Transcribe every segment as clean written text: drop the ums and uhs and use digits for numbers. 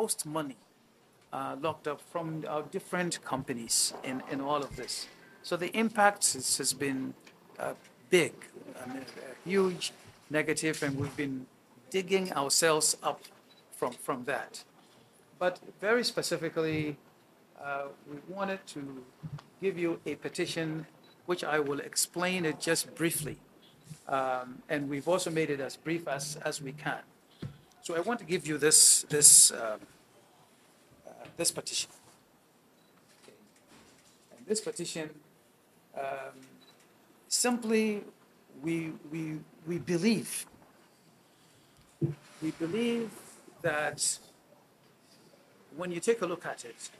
most money locked up from our different companies in all of this. So the impact has been big, I mean, a huge negative, and we've been digging ourselves up from that. But very specifically, we wanted to give you a petition, which I will explain it just briefly. And we've also made it as brief as we can. So I want to give you this petition. Okay. And this petition, um, simply, we, we, we believe, we believe that when you take a look at it,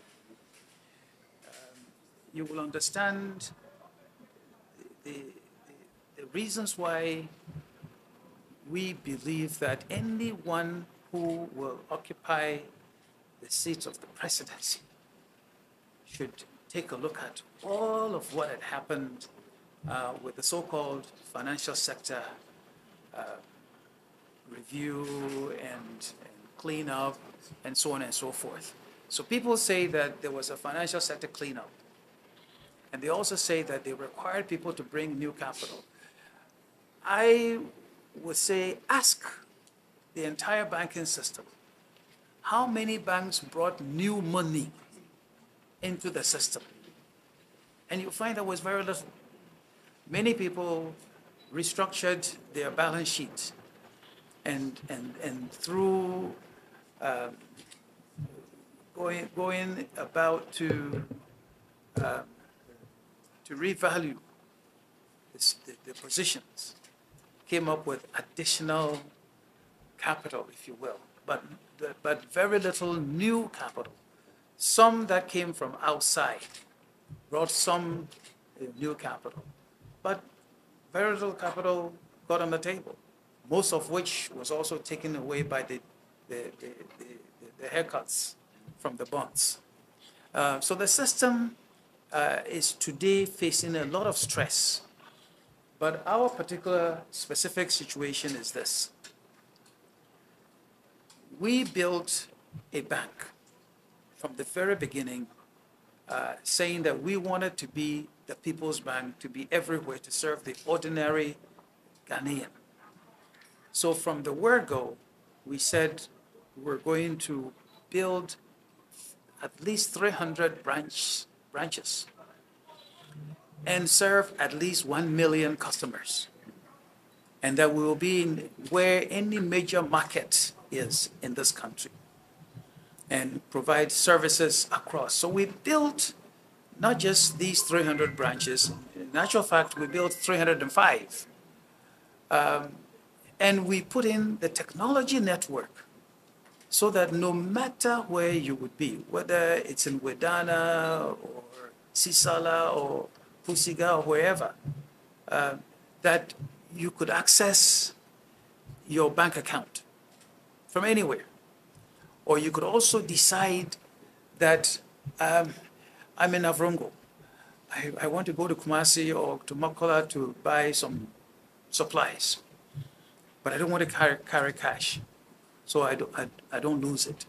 you will understand the, the reasons why we believe that anyone who will occupy the seat of the presidency should take a look at all of what had happened with the so-called financial sector review and cleanup and so on and so forth. So people say that there was a financial sector cleanup. And they also say that they required people to bring new capital. I would say ask the entire banking system, how many banks brought new money into the system? And you'll find there was very little. Many people restructured their balance sheet and through going about to revalue the positions, came up with additional capital, if you will, but very little new capital. Some that came from outside brought some new capital, but very little capital got on the table, most of which was also taken away by the haircuts from the bonds. So the system is today facing a lot of stress. But our particular specific situation is this. We built a bank from the very beginning, saying that we wanted to be the people's bank, to be everywhere, to serve the ordinary Ghanaian. So from the word go, we said we're going to build at least 300 branches and serve at least 1 million customers. And that we will be in where any major market is in this country and provide services across. So we built not just these 300 branches. In actual fact, we built 305. And we put in the technology network so that no matter where you would be, whether it's in Wedana or Sisala or Pusiga or wherever, that you could access your bank account from anywhere. Or you could also decide that I'm in Avrongo. I want to go to Kumasi or to Makola to buy some supplies, but I don't want to carry cash, so I don't lose it.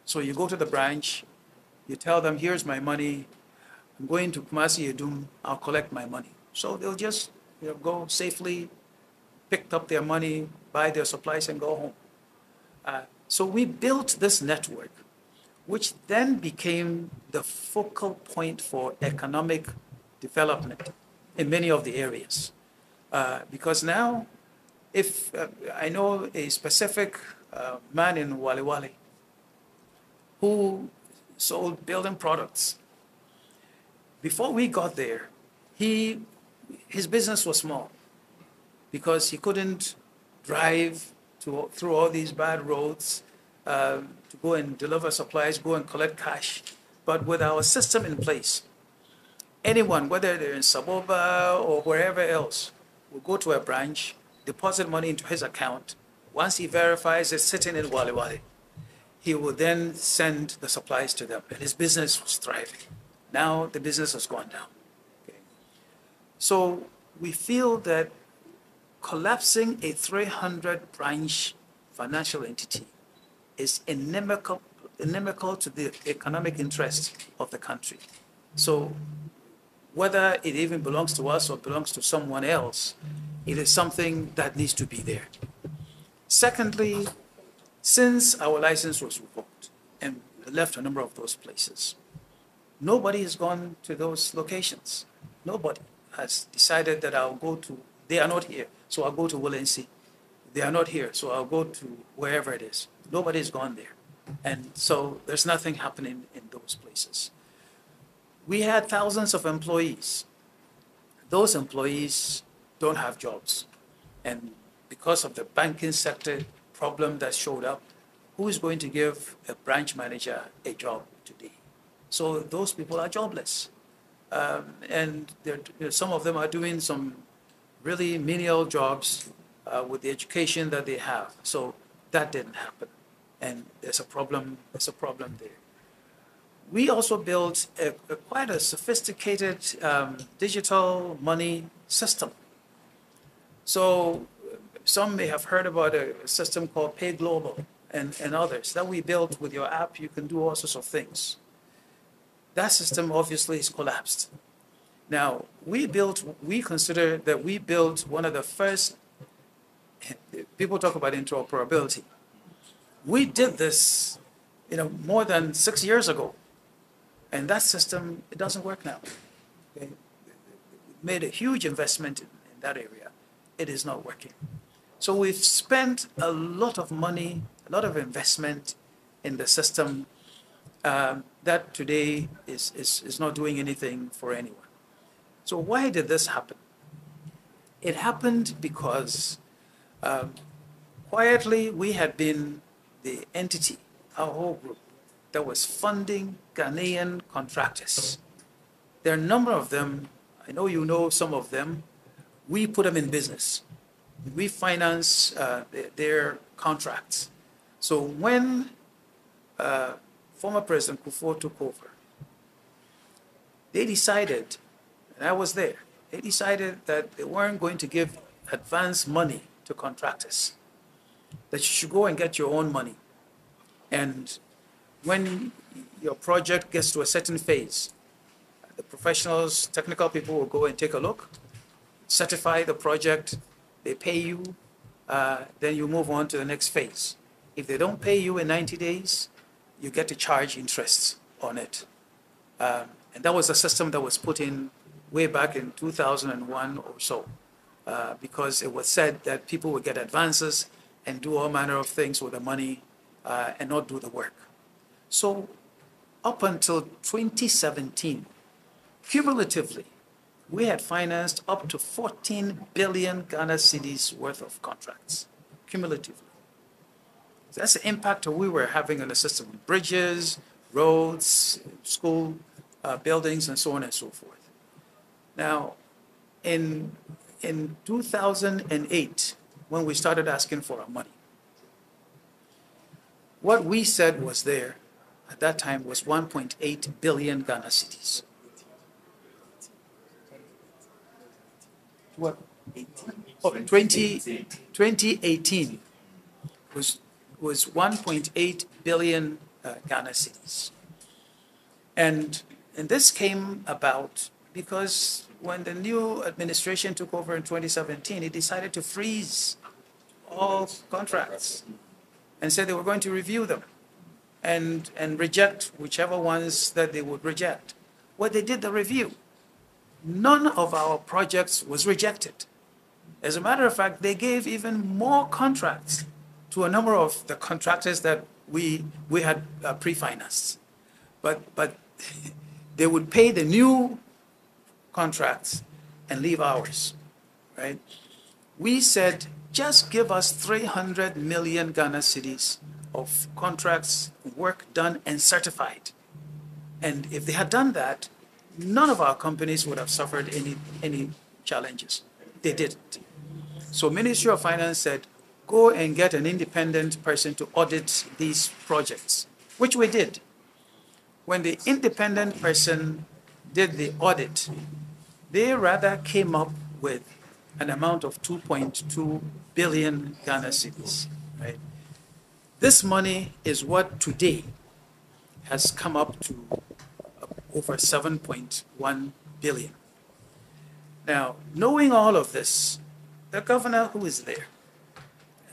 So you go to the branch, you tell them, here's my money, I'm going to Kumasi Edum, I'll collect my money. So they'll just go safely, pick up their money, buy their supplies, and go home. So we built this network, which then became the focal point for economic development in many of the areas. Because now, if I know a specific man in Wale Wale who sold building products. Before we got there, his business was small because he couldn't drive through all these bad roads to go and deliver supplies, go and collect cash. But with our system in place, anyone, whether they're in Saboba or wherever else, will go to a branch, deposit money into his account. Once he verifies it's sitting in Wale Wale, he will then send the supplies to them, and his business was thriving. Now the business has gone down. Okay. So we feel that collapsing a 300 branch financial entity is inimical inimical to the economic interest of the country. So whether it even belongs to us or belongs to someone else, it is something that needs to be there. Secondly, since our license was revoked and we left a number of those places, nobody has gone to those locations. Nobody has decided that I'll go to, they are not here, so I'll go to Willensi. They are not here, so I'll go to wherever it is. Nobody's gone there. And so there's nothing happening in those places. We had thousands of employees. Those employees don't have jobs. And because of the banking sector problem that showed up, who is going to give a branch manager a job today? So those people are jobless. And some of them are doing some really menial jobs with the education that they have. So that didn't happen. And there's a problem there. We also built quite a sophisticated digital money system. So some may have heard about a system called Pay Global and others that we built with your app. You can do all sorts of things. That system obviously is collapsed. Now, we consider that we built one of the first, people talk about interoperability. We did this, more than 6 years ago. And that system, it doesn't work now. Okay? We made a huge investment in that area. It is not working. So we've spent a lot of money, a lot of investment in the system that today is not doing anything for anyone. So why did this happen? It happened because quietly we had been the entity, our whole group, that was funding Ghanaian contractors. There are a number of them. I know you know some of them. We put them in business. We finance their contracts. So when former President Kufuor took over, they decided, and I was there, they decided that they weren't going to give advance money to contractors, that you should go and get your own money. And when your project gets to a certain phase, the professionals, technical people will go and take a look, certify the project, they pay you, then you move on to the next phase. If they don't pay you in 90 days, you get to charge interest on it. And that was a system that was put in way back in 2001 or so, because it was said that people would get advances and do all manner of things with the money and not do the work. So up until 2017, cumulatively, we had financed up to 14 billion Ghana cedis worth of contracts, cumulatively. So that's the impact we were having on the system: bridges, roads, school buildings, and so on and so forth. Now, in 2008, when we started asking for our money, what we said was there at that time was 1.8 billion Ghana cedis. What? 2018 was 1.8 billion Ghana cedis. And this came about because when the new administration took over in 2017, it decided to freeze all contracts and said they were going to review them and reject whichever ones that they would reject. Well, they did the review. None of our projects was rejected. As a matter of fact, they gave even more contracts to a number of the contractors that we had pre-financed. But they would pay the new contracts and leave ours, right? We said, just give us 300 million Ghana cedis of contracts, work done and certified. And if they had done that, none of our companies would have suffered any challenges. They didn't. So Ministry of Finance said, go and get an independent person to audit these projects, which we did. When the independent person did the audit, they rather came up with an amount of 2.2 billion Ghana cedis, right? This money is what today has come up to over 7.1 billion. Now, knowing all of this, the governor who is there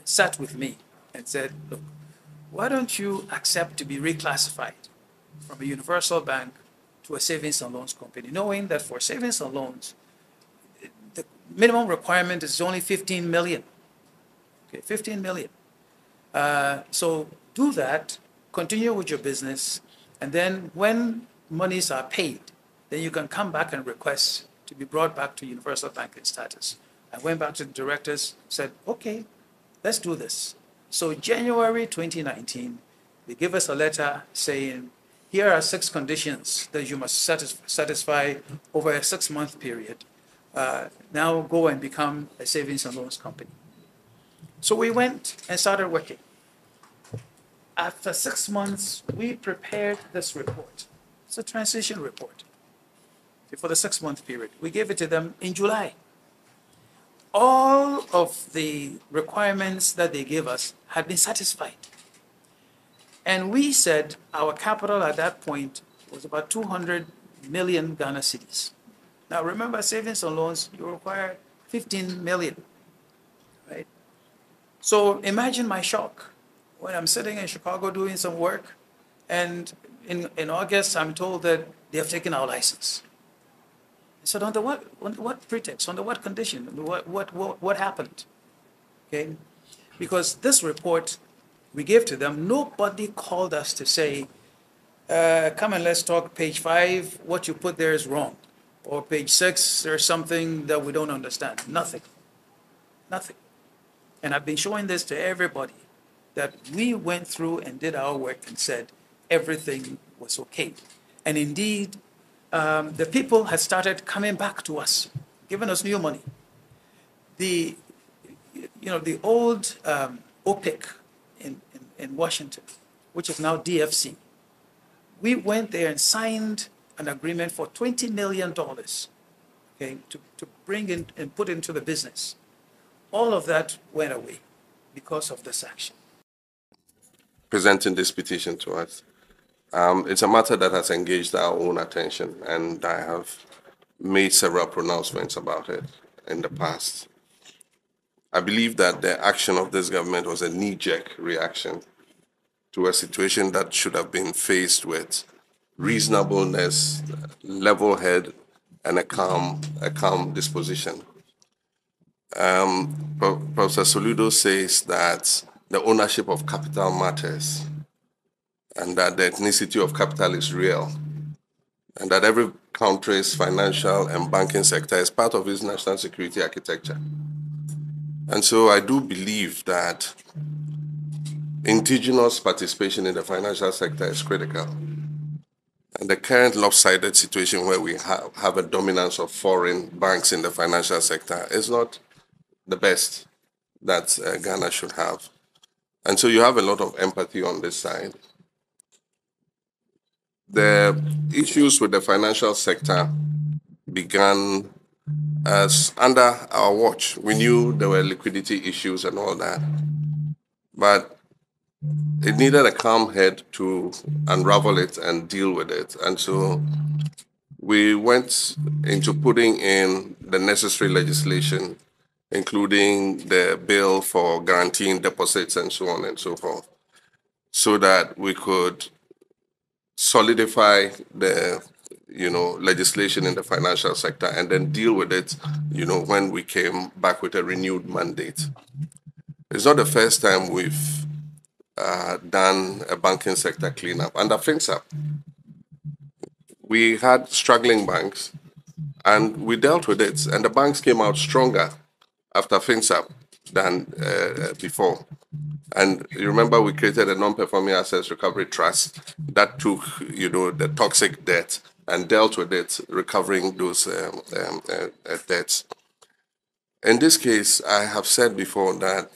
sat with me and said, look, why don't you accept to be reclassified from a universal bank to a savings and loans company, knowing that for savings and loans, the minimum requirement is only 15 million. Okay, 15 million. So do that, continue with your business, and then when monies are paid, then you can come back and request to be brought back to universal banking status. I went back to the directors, said, okay, let's do this. So January 2019, they give us a letter saying, here are 6 conditions that you must satisfy over a 6-month period. Now go and become a savings and loans company. So we went and started working. After 6 months, we prepared this report. It's a transition report for the 6-month period. We gave it to them in July. All of the requirements that they gave us had been satisfied. And we said our capital at that point was about 200 million Ghana cedis. Now remember, savings and loans, you require 15 million, right? So imagine my shock when I'm sitting in Chicago doing some work, and in August I'm told that they have taken our license. I said, under what pretext? Under what condition? What happened? Okay, because this report we gave to them, nobody called us to say, come and let's talk page 5, what you put there is wrong. Or page 6, there's something that we don't understand. Nothing. Nothing. And I've been showing this to everybody, that we went through and did our work and said everything was okay. And indeed, the people had started coming back to us, giving us new money. The old OPIC in Washington, which is now DFC, we went there and signed an agreement for $20 million, okay, to bring in and put into the business. All of that went away because of this action. Presenting this petition to us. It's a matter that has engaged our own attention, and I have made several pronouncements about it in the past. I believe that the action of this government was a knee-jerk reaction to a situation that should have been faced with reasonableness, level head, and a calm disposition. Professor Soludo says that the ownership of capital matters, and that the ethnicity of capital is real, and that every country's financial and banking sector is part of its national security architecture. And so I do believe that indigenous participation in the financial sector is critical. And the current lopsided situation where we have a dominance of foreign banks in the financial sector is not the best that Ghana should have. And so you have a lot of empathy on this side. The issues with the financial sector began as under our watch. We knew there were liquidity issues and all that, but it needed a calm head to unravel it and deal with it. And so we went into putting in the necessary legislation, including the bill for guaranteeing deposits and so on and so forth, so that we could solidify the legislation in the financial sector and then deal with it when we came back with a renewed mandate. It's not the first time we've done a banking sector cleanup. Under FinSap, we had struggling banks and we dealt with it, and the banks came out stronger after FinSap than before. And you remember we created a non-performing assets recovery trust that took, the toxic debt and dealt with it, recovering those debts. In this case, I have said before that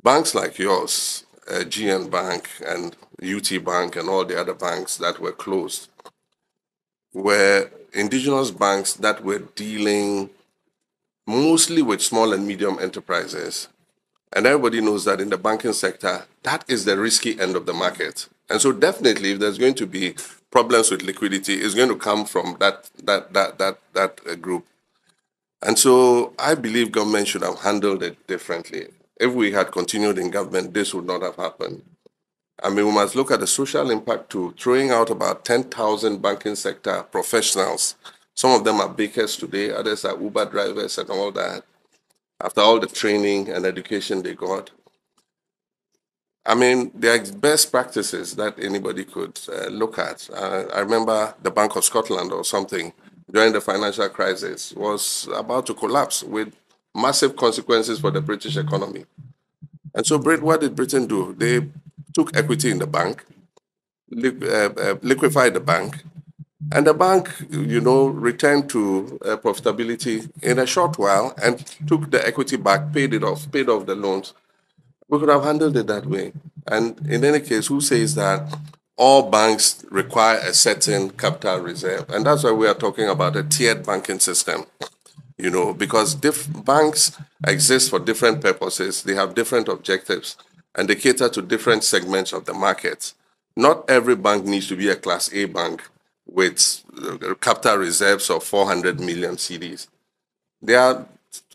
banks like yours, GN Bank and UT Bank and all the other banks that were closed, were indigenous banks that were dealing mostly with small and medium enterprises. And everybody knows that in the banking sector, that is the risky end of the market. And so definitely, if there's going to be problems with liquidity, it's going to come from that group. And so I believe government should have handled it differently. If we had continued in government, this would not have happened. I mean, we must look at the social impact too. Throwing out about 10,000 banking sector professionals. Some of them are bakers today, others are Uber drivers and all that. After all the training and education they got, I mean, there are best practices that anybody could look at. I remember the Bank of Scotland or something during the financial crisis was about to collapse with massive consequences for the British economy. And so, what did Britain do? They took equity in the bank, liquefied the bank, and the bank, returned to profitability in a short while and took the equity back, paid off the loans. We could have handled it that way. And in any case, who says that all banks require a certain capital reserve? And that's why we are talking about a tiered banking system, because banks exist for different purposes, they have different objectives, and they cater to different segments of the market. Not every bank needs to be a Class A bank with capital reserves of 400 million CDs. There are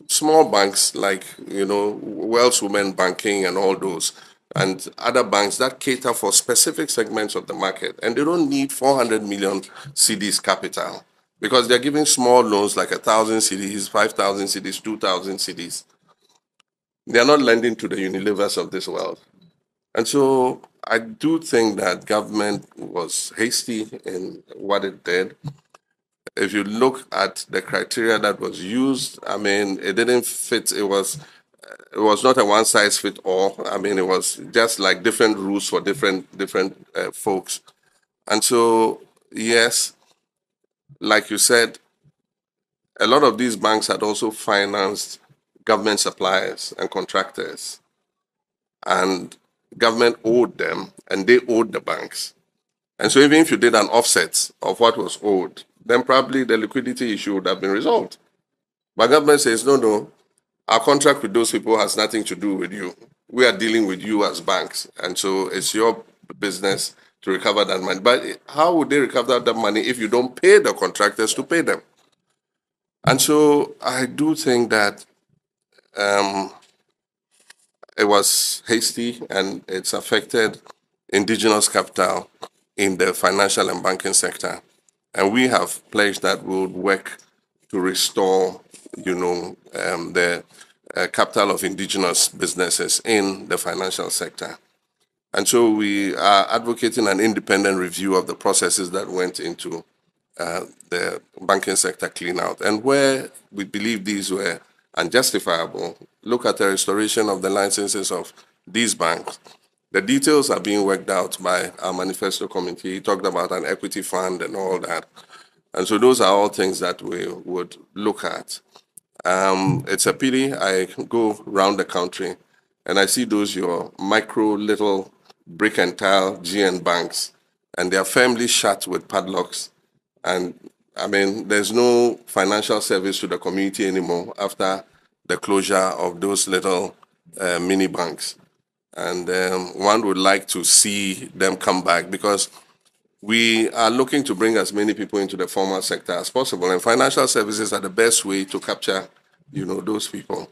small banks like, Wells Women Banking and all those, and other banks that cater for specific segments of the market, and they don't need 400 million CDs capital because they're giving small loans like 1,000 CDs, 5,000 CDs, 2,000 CDs. They're not lending to the Unilevers of this world. And so I do think that government was hasty in what it did. If you look at the criteria that was used, I mean, it didn't fit. It was not a one size fit all. I mean, it was just like different rules for different folks. And so, yes, like you said, a lot of these banks had also financed government suppliers and contractors, and government owed them, and they owed the banks. And so, even if you did an offset of what was owed, then probably the liquidity issue would have been resolved. But government says, no, our contract with those people has nothing to do with you. We are dealing with you as banks. And so it's your business to recover that money. But how would they recover that money if you don't pay the contractors to pay them? And so I do think that it was hasty and it's affected indigenous capital in the financial and banking sector. And we have pledged that we would work to restore, the capital of indigenous businesses in the financial sector. And so we are advocating an independent review of the processes that went into the banking sector clean out. And where we believe these were unjustifiable, look at the restoration of the licenses of these banks. The details are being worked out by our manifesto committee. He talked about an equity fund and all that. And so those are all things that we would look at. It's a pity I go around the country and I see those your micro little brick and tile GN banks, and they are firmly shut with padlocks. And I mean, there's no financial service to the community anymore after the closure of those little mini banks. And one would like to see them come back because we are looking to bring as many people into the formal sector as possible. And financial services are the best way to capture, those people.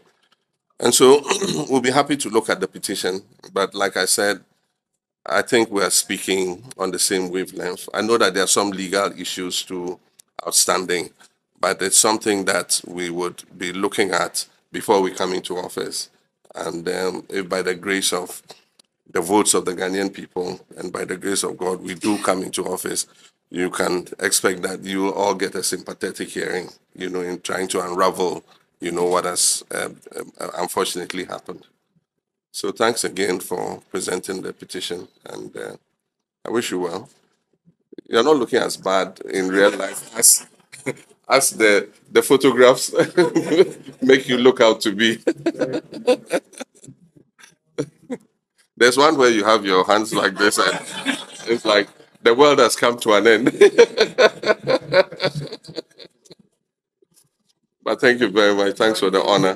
And so we'll be happy to look at the petition. But like I said, I think we are speaking on the same wavelength. I know that there are some legal issues too outstanding, but it's something that we would be looking at before we come into office. And if by the grace of the votes of the Ghanaian people and by the grace of God, we do come into office, you can expect that you will all get a sympathetic hearing, in trying to unravel, what has unfortunately happened. So thanks again for presenting the petition, and I wish you well. You're not looking as bad in real life as the photographs make you look out to be. There's one where you have your hands like this, and it's like the world has come to an end. But thank you very much. Thanks for the honor.